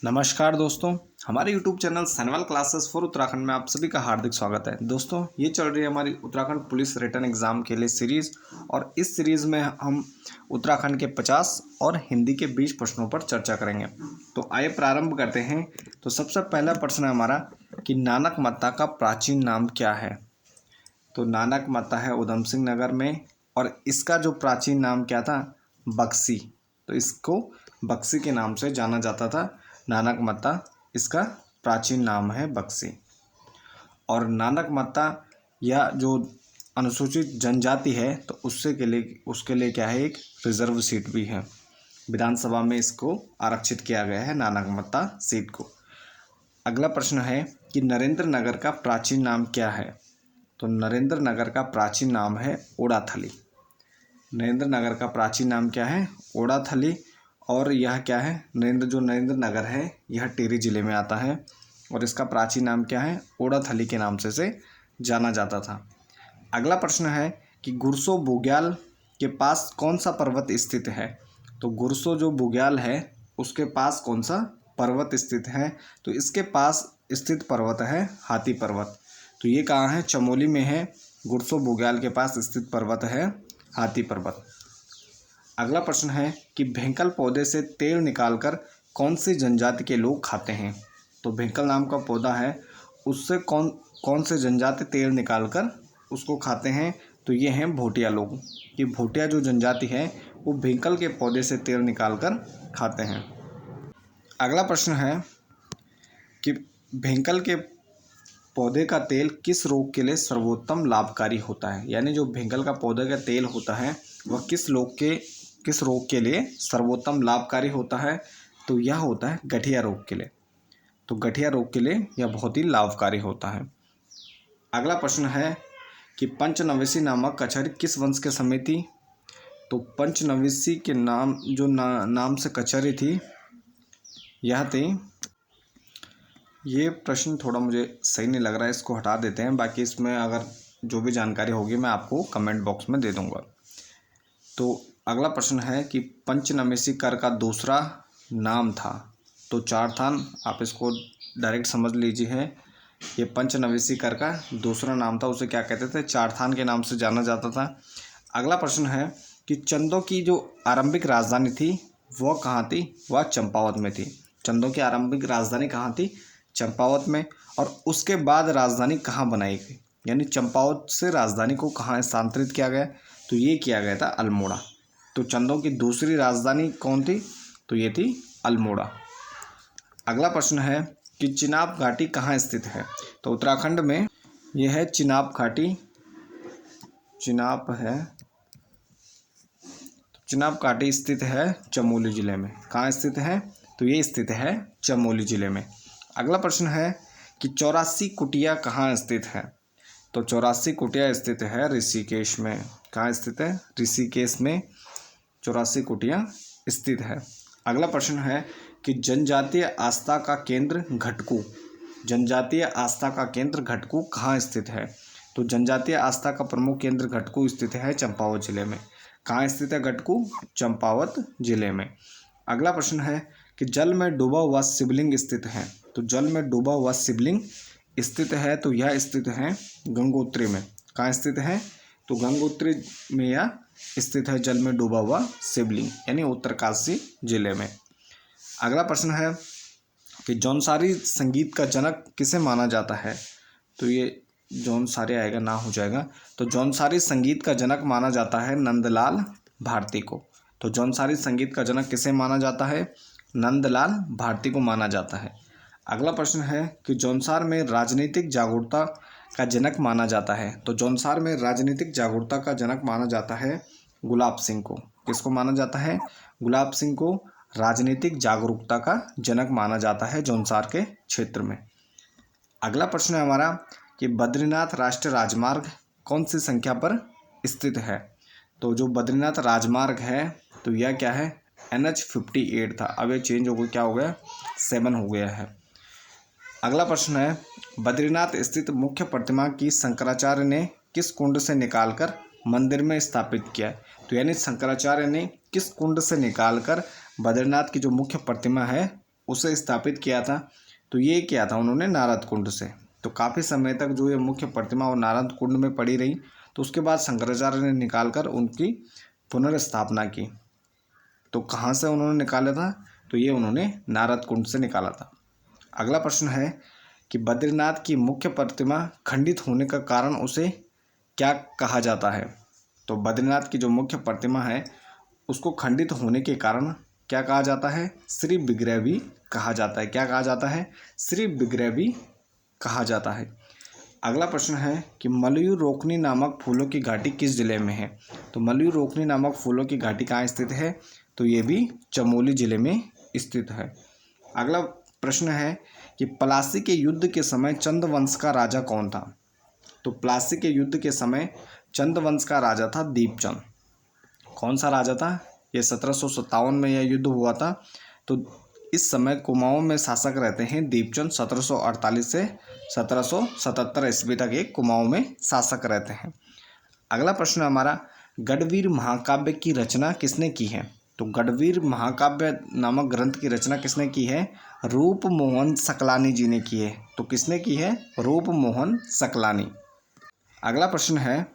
नमस्कार दोस्तों, हमारे YouTube channel Sanwal classes for Uttarakhand में आप सभी का हार्दिक स्वागत है। दोस्तों, ये चल रही है हमारी उत्तराखंड पुलिस रिटन एग्ज़ाम के लिए सीरीज़ और इस सीरीज़ में हम उत्तराखंड के 50 और हिंदी के 20 प्रश्नों पर चर्चा करेंगे। तो आइए प्रारंभ करते हैं। तो सबसे पहला प्रश्न है हमारा कि नानक मत्ता का प्राचीन नाम क्या है। तो नानक मत्ता है उधम सिंह नगर में और इसका जो प्राचीन नाम क्या था, बक्सी। तो इसको बक्सी के नाम से जाना जाता था। नानक मत्ता इसका प्राचीन नाम है बक्सी। और नानक मत्ता या जो अनुसूचित जनजाति है तो उसके लिए क्या है, एक रिजर्व सीट भी है। विधानसभा में इसको आरक्षित किया गया है नानक मत्ता सीट को। अगला प्रश्न है कि नरेंद्र नगर का प्राचीन नाम क्या है। तो नरेंद्र नगर का प्राचीन नाम है ओडाथली। नरेंद्र नगर का प्राचीन नाम क्या है, ओडाथली। और यह क्या है, नरेंद्र नगर है यह टिहरी जिले में आता है और इसका प्राचीन नाम क्या है, ओडाथली के नाम से जाना जाता था। अगला प्रश्न है कि गुरसो बुग्याल के पास कौन सा पर्वत स्थित है। तो गुरसो जो बुग्याल है उसके पास कौन सा पर्वत स्थित है। तो इसके पास स्थित पर्वत है हाथी पर्वत। तो ये कहाँ है, चमोली में है। गुरसो बुग्याल के पास स्थित पर्वत है हाथी पर्वत। अगला प्रश्न है कि भेंकल पौधे से तेल निकालकर कौन सी जनजाति के लोग खाते हैं। तो भेंकल नाम का पौधा है, उससे कौन से जनजाति तेल निकालकर उसको खाते हैं। तो ये हैं भोटिया लोग। कि भोटिया जो जनजाति है वो भेंकल के पौधे से तेल निकालकर खाते हैं। अगला प्रश्न है कि भेंकल के पौधे का तेल किस रोग के लिए सर्वोत्तम लाभकारी होता है। यानी जो भेंकल का पौधे का तेल होता है वह किस रोग के लिए सर्वोत्तम लाभकारी होता है। तो यह होता है गठिया रोग के लिए। तो गठिया रोग के लिए यह बहुत ही लाभकारी होता है। अगला प्रश्न है कि पंचनवेशी नामक कचहरी किस वंश के समय थी। तो पंचनवेशी के नाम जो नाम से कचहरी थी यह थी, ये प्रश्न थोड़ा मुझे सही नहीं लग रहा है, इसको हटा देते हैं। बाकी इसमें अगर जो भी जानकारी होगी मैं आपको कमेंट बॉक्स में दे दूंगा। तो अगला प्रश्न है कि पंचनवेशी कर का दूसरा नाम था। तो चारथान, आप इसको डायरेक्ट समझ लीजिए। ये पंचनवेशी कर का दूसरा नाम था, उसे क्या कहते थे, चारथान के नाम से जाना जाता था। अगला प्रश्न है कि चंदों की जो आरंभिक राजधानी थी वह कहाँ थी, वह चंपावत में थी। चंदों की आरंभिक राजधानी कहाँ थी, चंपावत में। और उसके बाद राजधानी कहाँ बनाई गई, यानी चंपावत से राजधानी को कहाँ स्थानांतरित किया गया। तो ये किया गया था अल्मोड़ा। तो चंदों की दूसरी राजधानी कौन थी, तो ये थी अल्मोड़ा। अगला प्रश्न है कि चिनाब घाटी कहाँ स्थित है। तो उत्तराखंड में यह है चिनाब घाटी। चिनाब घाटी स्थित है चमोली जिले में। कहाँ स्थित है, तो ये स्थित है चमोली जिले में। अगला प्रश्न है कि 84 कुटिया कहाँ स्थित है। तो 84 कुटिया स्थित है ऋषिकेश में। कहाँ स्थित है, ऋषिकेश में 84 कुटिया स्थित है। अगला प्रश्न है कि जनजातीय आस्था का केंद्र घटकू। जनजातीय आस्था का केंद्र घटकू कहाँ स्थित है। तो जनजातीय आस्था का प्रमुख केंद्र घटकू स्थित है चंपावत जिले में। कहाँ स्थित है घटकू, चंपावत जिले में। अगला प्रश्न है कि जल में डूबा हुआ शिवलिंग स्थित है। तो जल में डूबा हुआ शिवलिंग स्थित है, तो यह स्थित है गंगोत्री में। कहाँ स्थित है, तो गंगोत्री में यह स्थित है जल में डूबा हुआ शिवलिंग, यानी उत्तरकाशी जिले में। अगला प्रश्न है कि जौनसारी संगीत का जनक किसे माना जाता है। तो ये जौनसारी आएगा ना हो जाएगा। तो जौनसारी संगीत का जनक माना जाता है नंदलाल भारती को। तो जौनसारी संगीत का जनक किसे माना जाता है, नंदलाल भारती को माना जाता है। अगला प्रश्न है कि जौनसार में राजनीतिक जागरूकता का जनक माना जाता है। तो जौनसार में राजनीतिक जागरूकता का जनक माना जाता है गुलाब सिंह को। किसको माना जाता है, गुलाब सिंह को राजनीतिक जागरूकता का जनक माना जाता है जौनसार के क्षेत्र में। अगला प्रश्न है हमारा कि बद्रीनाथ राष्ट्रीय राजमार्ग कौन सी संख्या पर स्थित है। तो जो बद्रीनाथ राजमार्ग है तो यह क्या है, NH58 था। अब ये चेंज हो गया, क्या हो गया, 7 हो गया है। अगला प्रश्न है बद्रीनाथ स्थित मुख्य प्रतिमा की शंकराचार्य ने किस कुंड से निकालकर मंदिर में स्थापित किया है। तो यानी शंकराचार्य ने किस कुंड से निकालकर बद्रीनाथ की जो मुख्य प्रतिमा है उसे स्थापित किया था, तो ये किया था उन्होंने नारद कुंड से। तो काफ़ी समय तक जो ये मुख्य प्रतिमा वो नारद कुंड में पड़ी रही, तो उसके बाद शंकराचार्य ने निकाल कर उनकी पुनर्स्थापना की। तो कहाँ से उन्होंने निकाला था, तो ये उन्होंने नारद कुंड से निकाला था। अगला प्रश्न है कि बद्रीनाथ की मुख्य प्रतिमा खंडित होने का कारण उसे क्या कहा जाता है। तो बद्रीनाथ की जो मुख्य प्रतिमा है उसको खंडित होने के कारण क्या कहा जाता है, श्री विग्रह भी कहा जाता है। क्या कहा जाता है, श्री विग्रह भी कहा जाता है। अगला प्रश्न है कि मलयूर रोकनी नामक फूलों की घाटी किस जिले में है। तो मलयूर रोकनी नामक फूलों की घाटी कहाँ स्थित है, तो ये भी चमोली जिले में स्थित है। अगला प्रश्न है कि प्लासी के युद्ध के समय चंद वंश का राजा कौन था। तो प्लासी के युद्ध के समय चंद वंश का राजा था दीपचंद। कौन सा राजा था, ये 1757 में यह युद्ध हुआ था। तो इस समय कुमाऊं में शासक रहते हैं दीपचंद। 1748 से 1777 ईस्वी तक ये कुमाऊं में शासक रहते हैं। अगला प्रश्न हमारा, गढ़वीर महाकाव्य की रचना किसने की है। तो गढ़वीर महाकाव्य नामक ग्रंथ की रचना किसने की है, रूप मोहन सकलानी जी ने की है। तो किसने की है, रूप मोहन सकलानी। अगला प्रश्न है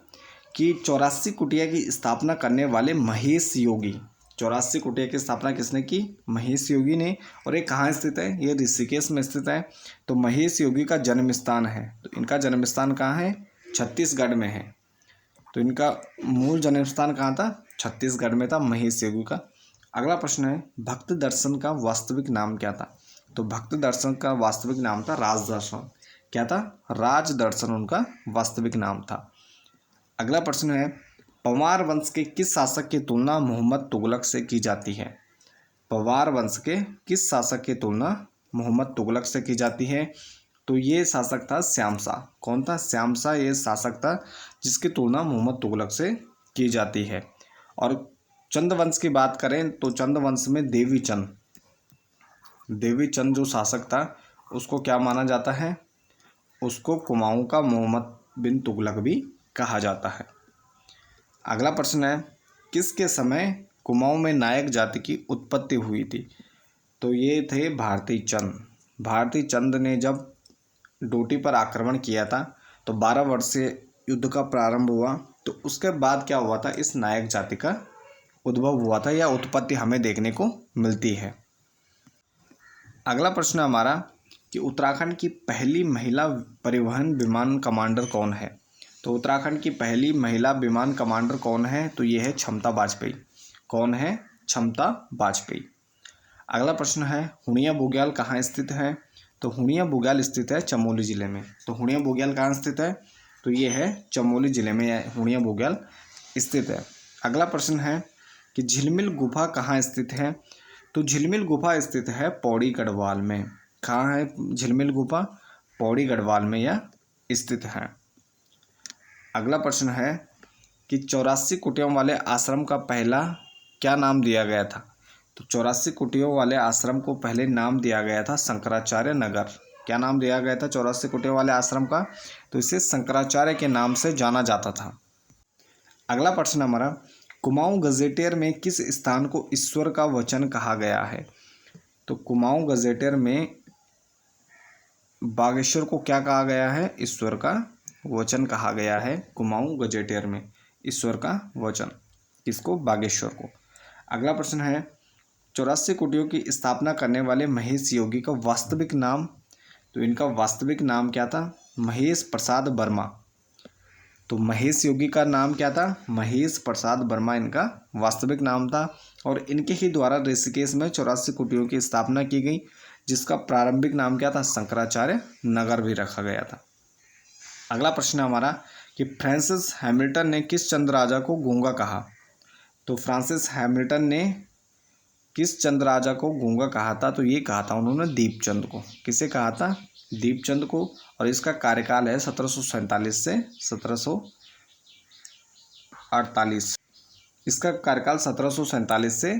कि 84 कुटिया की स्थापना करने वाले महेश योगी, 84 कुटिया की स्थापना किसने की, महेश योगी ने। और ये कहाँ स्थित है, ये ऋषिकेश में स्थित है। तो महेश योगी का जन्म स्थान है, तो इनका जन्म स्थान कहाँ है, छत्तीसगढ़ में है। तो इनका मूल जन्म स्थान कहाँ था, छत्तीसगढ़ में था महेश योगी का। अगला प्रश्न है, भक्त दर्शन का वास्तविक नाम क्या था। तो भक्त दर्शन का वास्तविक नाम था राजदर्शन। क्या था, राजदर्शन उनका वास्तविक नाम था। अगला प्रश्न है, पवार वंश के किस शासक की तुलना मोहम्मद तुगलक से की जाती है। पवार वंश के किस शासक की तुलना मोहम्मद तुगलक से की जाती है। तो ये शासक था श्यामशाह। कौन था, श्यामशाह ये शासक था जिसकी तुलना मोहम्मद तुगलक से की जाती है। और चंद वंश की बात करें तो चंद वंश में देवीचंद जो शासक था उसको क्या माना जाता है, उसको कुमाऊं का मोहम्मद बिन तुगलक भी कहा जाता है। अगला प्रश्न है, किसके समय कुमाऊं में नायक जाति की उत्पत्ति हुई थी। तो ये थे भारती चंद। भारती चंद ने जब डोटी पर आक्रमण किया था तो 12 वर्षीय युद्ध का प्रारंभ हुआ। तो उसके बाद क्या हुआ था, इस नायक जाति का उद्भव हुआ था या उत्पत्ति हमें देखने को मिलती है। अगला प्रश्न हमारा कि उत्तराखंड की पहली महिला परिवहन विमान कमांडर कौन है। तो उत्तराखंड की पहली महिला विमान कमांडर कौन है, तो ये है क्षमता वाजपेयी। कौन है, क्षमता वाजपेयी। अगला प्रश्न है, हुड़िया बुग्याल कहाँ स्थित है। तो हुड़िया बुग्याल स्थित है चमोली जिले में। तो हुड़िया बुग्याल कहाँ स्थित है, तो ये है चमोली जिले में हुड़िया बुग्याल स्थित है। अगला प्रश्न है कि झिलमिल गुफा कहाँ स्थित है। तो झिलमिल गुफा स्थित है पौड़ी गढ़वाल में। कहाँ है झिलमिल गुफा, पौड़ी गढ़वाल में यह स्थित है। अगला प्रश्न है कि 84 कुटियों वाले आश्रम का पहला क्या नाम दिया गया था। तो 84 कुटियों वाले आश्रम को पहले नाम दिया गया था शंकराचार्य नगर। क्या नाम दिया गया था 84 कुटियों वाले आश्रम का, तो इसे शंकराचार्य के नाम से जाना जाता था। अगला प्रश्न हमारा, कुमाऊं गजेटियर में किस स्थान को ईश्वर का वचन कहा गया है। तो कुमाऊं गजेटियर में बागेश्वर को क्या कहा गया है, ईश्वर का वचन कहा गया है। कुमाऊं गजेटियर में ईश्वर का वचन, किसको, बागेश्वर को। अगला प्रश्न है, 84 कुटियों की स्थापना करने वाले महेश योगी का वास्तविक नाम। तो इनका वास्तविक नाम क्या था, महेश प्रसाद वर्मा। तो महेश योगी का नाम क्या था, महेश प्रसाद वर्मा इनका वास्तविक नाम था। और इनके ही द्वारा ऋषिकेश में 84 कुटियों की स्थापना की गई, जिसका प्रारंभिक नाम क्या था, शंकराचार्य नगर भी रखा गया था। अगला प्रश्न हमारा कि फ्रांसिस हैमिल्टन ने किस चंद राजा को गूंगा कहा। तो फ्रांसिस हैमिल्टन ने किस चंद राजा को गूंगा कहा था, तो ये कहा था उन्होंने दीपचंद को। किसे कहा था, दीपचंद को। और इसका कार्यकाल है 1747 से 1748। इसका कार्यकाल 1747 से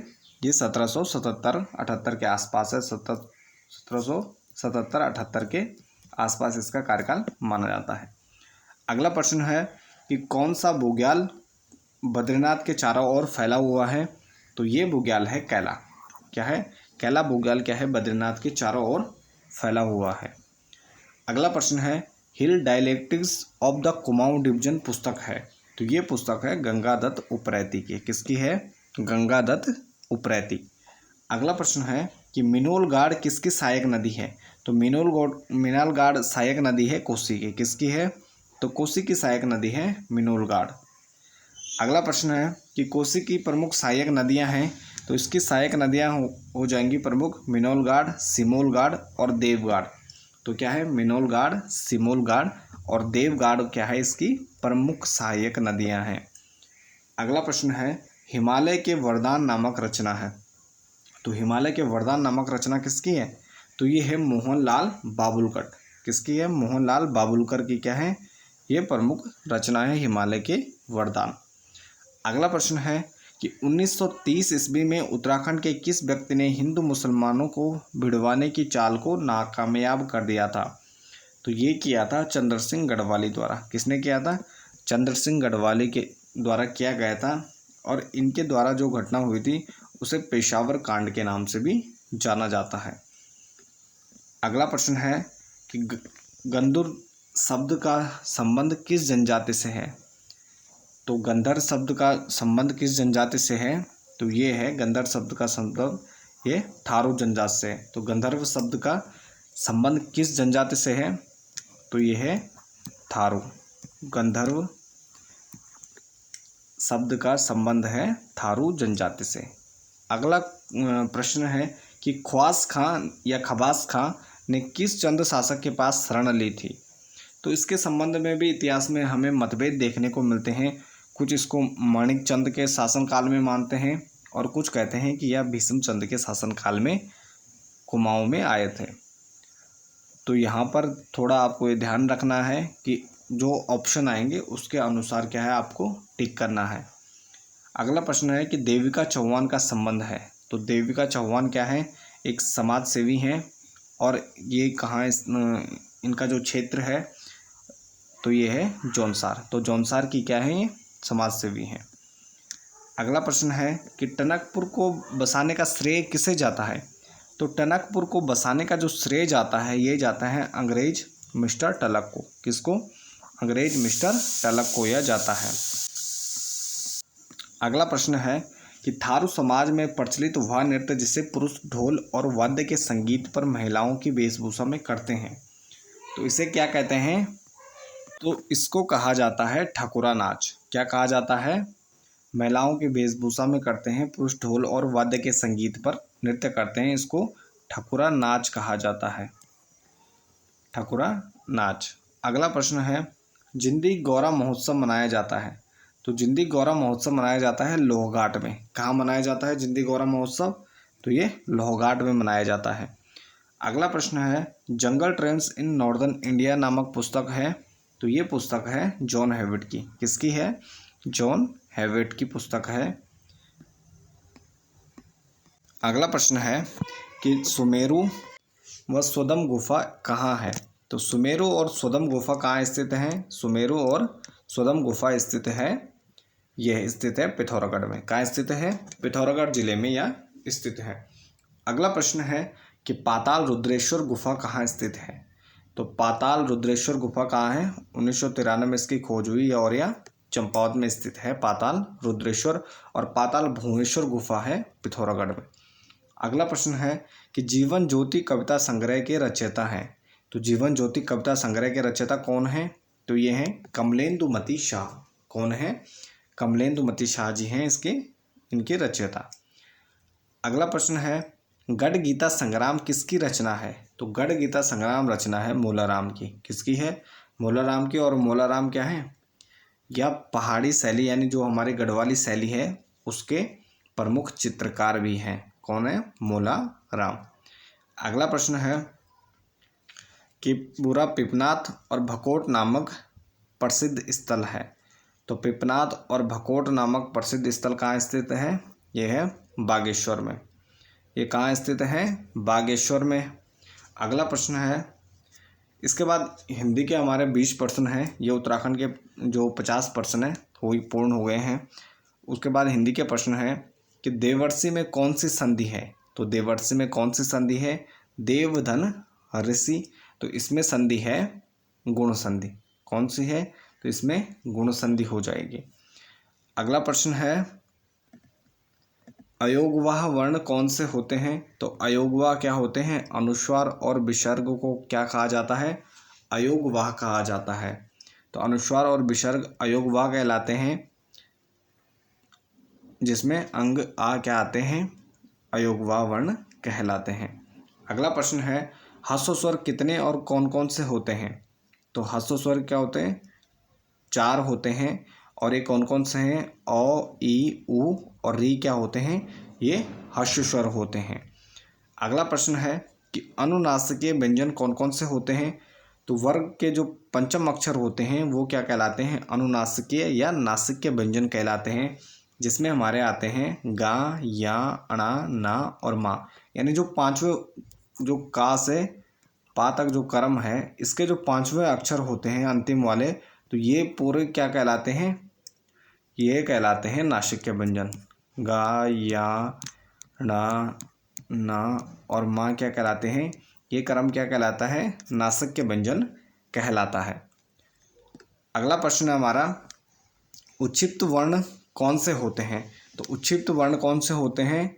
ये 1777-78 के आसपास है। 1777-78 के आसपास इसका कार्यकाल माना जाता है। अगला प्रश्न है कि कौन सा बुग्याल बद्रीनाथ के चारों ओर फैला हुआ है। तो ये बुग्याल है कैला। क्या है, कैला बुग्याल क्या है, बद्रीनाथ के चारों ओर फैला हुआ है। अगला प्रश्न है, hill dialectics of the Kumaon division पुस्तक है, तो ये पुस्तक है गंगादत्त उप्रेती की। किसकी है? गंगादत्त उप्रेती। अगला प्रश्न है कि मिनोलगाड़ किसकी सहायक नदी है, तो मिनालगाड़ सहायक नदी है कोसी की। किसकी है? तो कोसी की सहायक नदी है मिनोलगाड़। अगला प्रश्न है कि कोसी की प्रमुख सहायक नदियां हैं, तो इसकी सहायक नदियां हो जाएंगी प्रमुख मिनोलगाड़, सिमोलगाड़ और देवगाड़। तो क्या है? मिनोलगाड़, सिमोलगाड़ और देवगाड़ क्या है इसकी प्रमुख सहायक नदियां हैं। अगला प्रश्न है, हिमालय के वरदान नामक रचना है, तो हिमालय के वरदान नामक रचना किसकी है? तो ये है मोहनलाल बाबुलकर। किसकी है? मोहनलाल बाबुलकर की क्या है? ये प्रमुख रचना है हिमालय के वरदान। अगला प्रश्न है कि 1930 ईस्वी में उत्तराखंड के किस व्यक्ति ने हिंदू मुसलमानों को भिड़वाने की चाल को नाकामयाब कर दिया था, तो ये किया था चंद्र सिंह गढ़वाली द्वारा। किसने किया था? चंद्र सिंह गढ़वाली के द्वारा किया गया था, और इनके द्वारा जो घटना हुई थी उसे पेशावर कांड के नाम से भी जाना जाता है। अगला प्रश्न है कि गंधर्व शब्द का संबंध किस जनजाति से है, तो गंधर्व शब्द का संबंध किस जनजाति से है, तो ये है गंधर्व शब्द का संबंध ये थारू जनजाति से है। तो गंधर्व शब्द का संबंध किस जनजाति से है, तो ये है थारू। गंधर्व शब्द का संबंध है थारू जनजाति से। अगला प्रश्न है कि ख्वास खां या खबास खां ने किस चंद शासक के पास शरण ली थी, तो इसके संबंध में भी इतिहास में हमें मतभेद देखने को मिलते हैं। कुछ इसको माणिक चंद के शासनकाल में मानते हैं और कुछ कहते हैं कि यह भीष्म चंद के शासनकाल में कुमाऊं में आए थे। तो यहाँ पर थोड़ा आपको ये ध्यान रखना है कि जो ऑप्शन आएंगे उसके अनुसार क्या है आपको टिक करना है। अगला प्रश्न है कि देविका चौहान का संबंध है, तो देविका चौहान क्या है? एक समाज सेवी हैं, और ये कहाँ इनका जो क्षेत्र है तो ये है जौनसार। तो जौनसार की क्या है? ये समाज सेवी हैं। अगला प्रश्न है कि टनकपुर को बसाने का श्रेय किसे जाता है, तो टनकपुर को बसाने का जो श्रेय जाता है ये जाता है अंग्रेज मिस्टर टलक को। किसको? अंग्रेज मिस्टर टलक को यह जाता है। अगला प्रश्न है कि थारू समाज में प्रचलित वह नृत्य जिसे पुरुष ढोल और वाद्य के संगीत पर महिलाओं की वेशभूषा में करते हैं, तो इसे क्या कहते हैं, तो इसको कहा जाता है ठकुरा नाच। क्या कहा जाता है? महिलाओं की वेशभूषा में करते हैं, पुरुष ढोल और वाद्य के संगीत पर नृत्य करते हैं, इसको ठकुरा नाच कहा जाता है। ठकुरा नाच। अगला प्रश्न है, जिंदी गौरा महोत्सव मनाया जाता है, तो जिंदी गौरा महोत्सव मनाया जाता है लोहघाट में। कहाँ मनाया जाता है जिंदी गौरा महोत्सव, तो ये लोहघाट में मनाया जाता है। अगला प्रश्न है, जंगल ट्रेन्स इन नॉर्दर्न इंडिया नामक पुस्तक है, तो ये पुस्तक है जॉन हेविट की। किसकी है? जॉन हेविट की पुस्तक है। अगला प्रश्न है कि सुमेरु व स्वदम गुफा कहाँ है, तो सुमेरु और स्वदम गुफा कहाँ स्थित है? सुमेरु और स्वदम गुफा स्थित है, यह स्थित है पिथौरागढ़ में। कहाँ स्थित है? पिथौरागढ़ जिले में यह स्थित है। अगला प्रश्न है कि पाताल रुद्रेश्वर गुफा कहाँ स्थित है, तो पाताल रुद्रेश्वर गुफा कहाँ है? 1993 में इसकी खोज हुई और यह चंपावत में स्थित है पाताल रुद्रेश्वर, और पाताल भुवनेश्वर गुफा है पिथौरागढ़ में। अगला प्रश्न है कि जीवन ज्योति कविता संग्रह के रचयिता हैं, तो जीवन ज्योति कविता संग्रह के रचयिता कौन है, तो ये हैं कमलेंदुमती शाह। कौन है? कमलेंदुमती शाह जी हैं इनके रचयिता। अगला प्रश्न है, गढ़ गीता संग्राम किसकी रचना है, तो गढ़ गीता संग्राम रचना है मोलाराम की। किसकी है? मोलाराम की। और मोलाराम क्या है? यह पहाड़ी शैली यानी जो हमारे गढ़वाली शैली है उसके प्रमुख चित्रकार भी हैं। कौन है? मोलाराम। अगला प्रश्न है कि पूरा पिपनाथ और भकोट नामक प्रसिद्ध स्थल है, तो पिपनाथ और भकोट नामक प्रसिद्ध स्थल कहाँ स्थित है? यह है बागेश्वर में। ये कहाँ स्थित है? बागेश्वर में। अगला प्रश्न है, इसके बाद हिंदी के हमारे 20 प्रश्न हैं, ये उत्तराखंड के जो 50 प्रश्न हैं वो पूर्ण हो गए हैं। उसके बाद हिंदी के प्रश्न हैं कि देवर्षि में कौन सी संधि है, तो देवर्षि में कौन सी संधि है? देवधन ऋषि, तो इसमें संधि है गुण संधि। कौन सी है? तो इसमें गुण संधि हो जाएगी। अगला प्रश्न है अयोगवाह वर्ण कौन से होते हैं? तो अयोगवाह क्या होते हैं? अनुस्वार और विसर्ग को क्या कहा जाता है? अयोगवाह कहा जाता है। तो अनुस्वार और विसर्ग अयोगवाह कहलाते हैं, जिसमें अंग आ क्या आते हैं? अयोगवाह वर्ण कहलाते हैं। अगला प्रश्न है ह्रस्व कितने और कौन कौन से होते हैं? तो ह्रस्व स्वर क्या होते हैं? 4 होते हैं। और ये कौन कौन से हैं? अ, ई, उ और री क्या होते हैं? ये ह्रस्व स्वर होते हैं। अगला प्रश्न है कि अनुनासिकीय व्यंजन कौन कौन से होते हैं? तो वर्ग के जो पंचम अक्षर होते हैं वो क्या कहलाते हैं? अनुनासिकीय या नासिकीय व्यंजन कहलाते हैं, जिसमें हमारे आते हैं गा, या, अणा, ना और मा। यानी जो पांचवें जो का से पा तक जो क्रम है, इसके जो पांचवें अक्षर होते हैं अंतिम वाले, तो ये पूरे क्या कहलाते हैं? ये कहलाते हैं नासिक्य व्यंजन। गा, या, णा, ना और मा क्या कहलाते हैं? ये क्रम क्या कहलाता है? नासिक्य व्यंजन कहलाता है। अगला प्रश्न है हमारा उच्छिष्ट वर्ण कौन से होते हैं? तो उच्छिष्ट वर्ण कौन से होते हैं?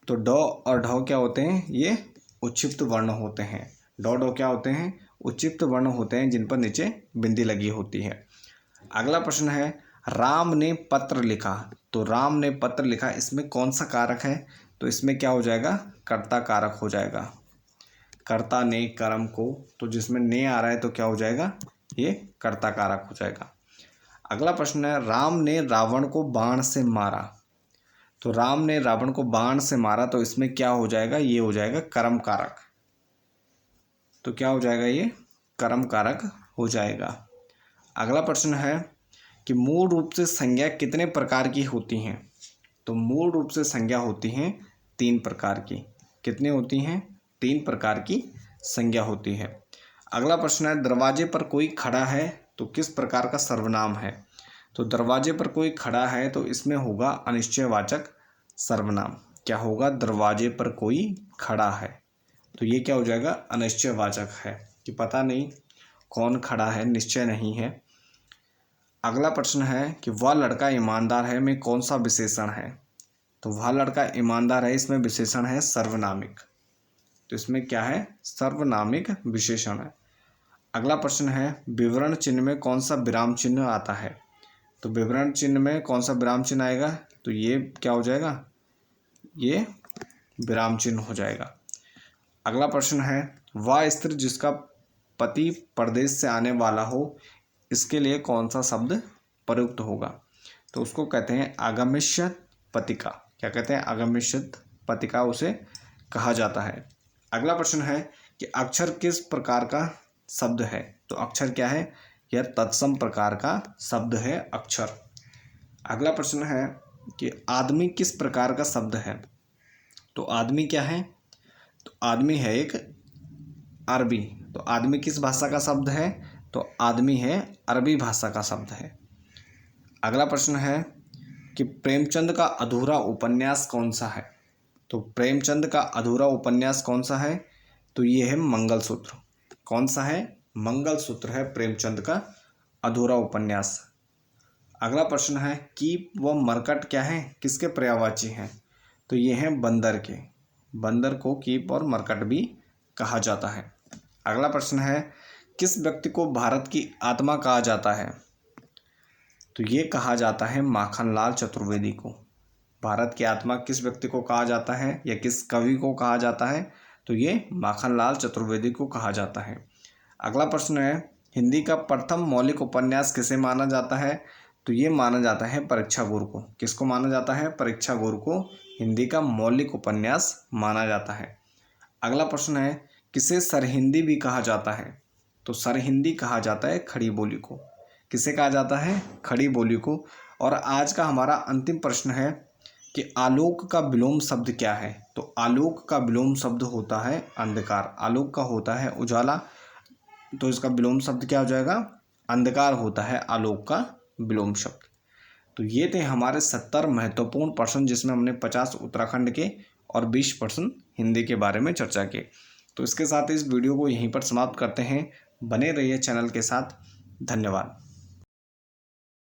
तो ड और ढ क्या होते हैं? ये उच्छिष्ट वर्ण होते हैं। ड क्या होते हैं? उच्छिष्ट वर्ण होते हैं, जिन पर नीचे बिंदी लगी होती है। अगला प्रश्न है राम ने पत्र लिखा। तो राम ने पत्र लिखा, इसमें कौन सा कारक है? तो इसमें क्या हो जाएगा? कर्ता कारक हो जाएगा। कर्ता ने कर्म को, तो जिसमें ने आ रहा है तो क्या हो जाएगा? ये कर्ता कारक हो जाएगा। अगला प्रश्न है राम ने रावण को बाण से मारा। तो राम ने रावण को बाण से मारा, तो इसमें क्या हो जाएगा? ये हो जाएगा कर्म कारक। तो क्या हो जाएगा? ये कर्म कारक हो जाएगा। अगला प्रश्न है कि मूल रूप से संज्ञा कितने प्रकार की होती हैं? तो मूल रूप से संज्ञा होती हैं 3 प्रकार की। कितनी होती हैं? 3 प्रकार की संज्ञा होती है। अगला प्रश्न है दरवाजे पर कोई खड़ा है तो किस प्रकार का सर्वनाम है? तो दरवाजे पर कोई खड़ा है, तो इसमें होगा अनिश्चयवाचक सर्वनाम। क्या होगा? दरवाजे पर कोई खड़ा है, तो ये क्या हो जाएगा? अनिश्चयवाचक है, कि पता नहीं कौन खड़ा है, निश्चय नहीं है। अगला प्रश्न है कि वह लड़का ईमानदार है में कौन सा विशेषण है? तो वह लड़का ईमानदार है, इसमें विशेषण है सर्वनामिक। तो इसमें क्या है? सर्वनामिक विशेषण है। अगला प्रश्न है विवरण चिन्ह में कौन सा विराम चिन्ह आता है? तो विवरण चिन्ह में कौन सा विराम चिन्ह आएगा? तो ये क्या हो जाएगा? ये विराम चिन्ह हो जाएगा। अगला प्रश्न है वह स्त्री जिसका पति परदेश से आने वाला हो, इसके लिए कौन सा शब्द प्रयुक्त होगा? तो उसको कहते हैं आगमिष्यत पतिका। क्या कहते हैं? आगमिष्यत पतिका उसे कहा जाता है। अगला प्रश्न है कि अक्षर किस प्रकार का शब्द है? तो अक्षर क्या है? यह तत्सम प्रकार का शब्द है अक्षर। अगला प्रश्न है कि आदमी किस प्रकार का शब्द है? तो आदमी क्या है? तो आदमी है एक अरबी। तो आदमी किस भाषा का शब्द है? तो आदमी है अरबी भाषा का शब्द है। अगला प्रश्न है कि प्रेमचंद का अधूरा उपन्यास कौन सा है? तो प्रेमचंद का अधूरा उपन्यास कौन सा है? तो ये है मंगलसूत्र। कौन सा है? मंगलसूत्र है प्रेमचंद का अधूरा उपन्यास। अगला प्रश्न है कीप व मरकट क्या है? किसके पर्यायवाची हैं? तो ये हैं बंदर के। बंदर को कीप और मरकट भी कहा जाता है। अगला प्रश्न है किस व्यक्ति को भारत की आत्मा कहा जाता है? तो ये कहा जाता है माखनलाल चतुर्वेदी को। भारत की आत्मा किस व्यक्ति को कहा जाता है या किस कवि को कहा जाता है? तो ये माखनलाल चतुर्वेदी को कहा जाता है। अगला प्रश्न है हिंदी का प्रथम मौलिक उपन्यास किसे माना जाता है? तो ये माना जाता है परीक्षा गुरु को। किसको माना जाता है? परीक्षा गुरु को हिंदी का मौलिक उपन्यास माना जाता है। अगला प्रश्न है किसे सरहिंदी भी कहा जाता है? तो सरहिंदी कहा जाता है खड़ी बोली को। किसे कहा जाता है? खड़ी बोली को। और आज का हमारा अंतिम प्रश्न है कि आलोक का विलोम शब्द क्या है? तो आलोक का विलोम शब्द होता है अंधकार। आलोक का होता है उजाला, तो इसका विलोम शब्द क्या हो जाएगा? अंधकार होता है आलोक का विलोम शब्द। तो ये थे हमारे 70 महत्वपूर्ण प्रश्न, जिसमें हमने 50 उत्तराखंड के और 20% हिंदी के बारे में चर्चा की। तो इसके साथ इस वीडियो को यहीं पर समाप्त करते हैं। बने रहिए चैनल के साथ। धन्यवाद।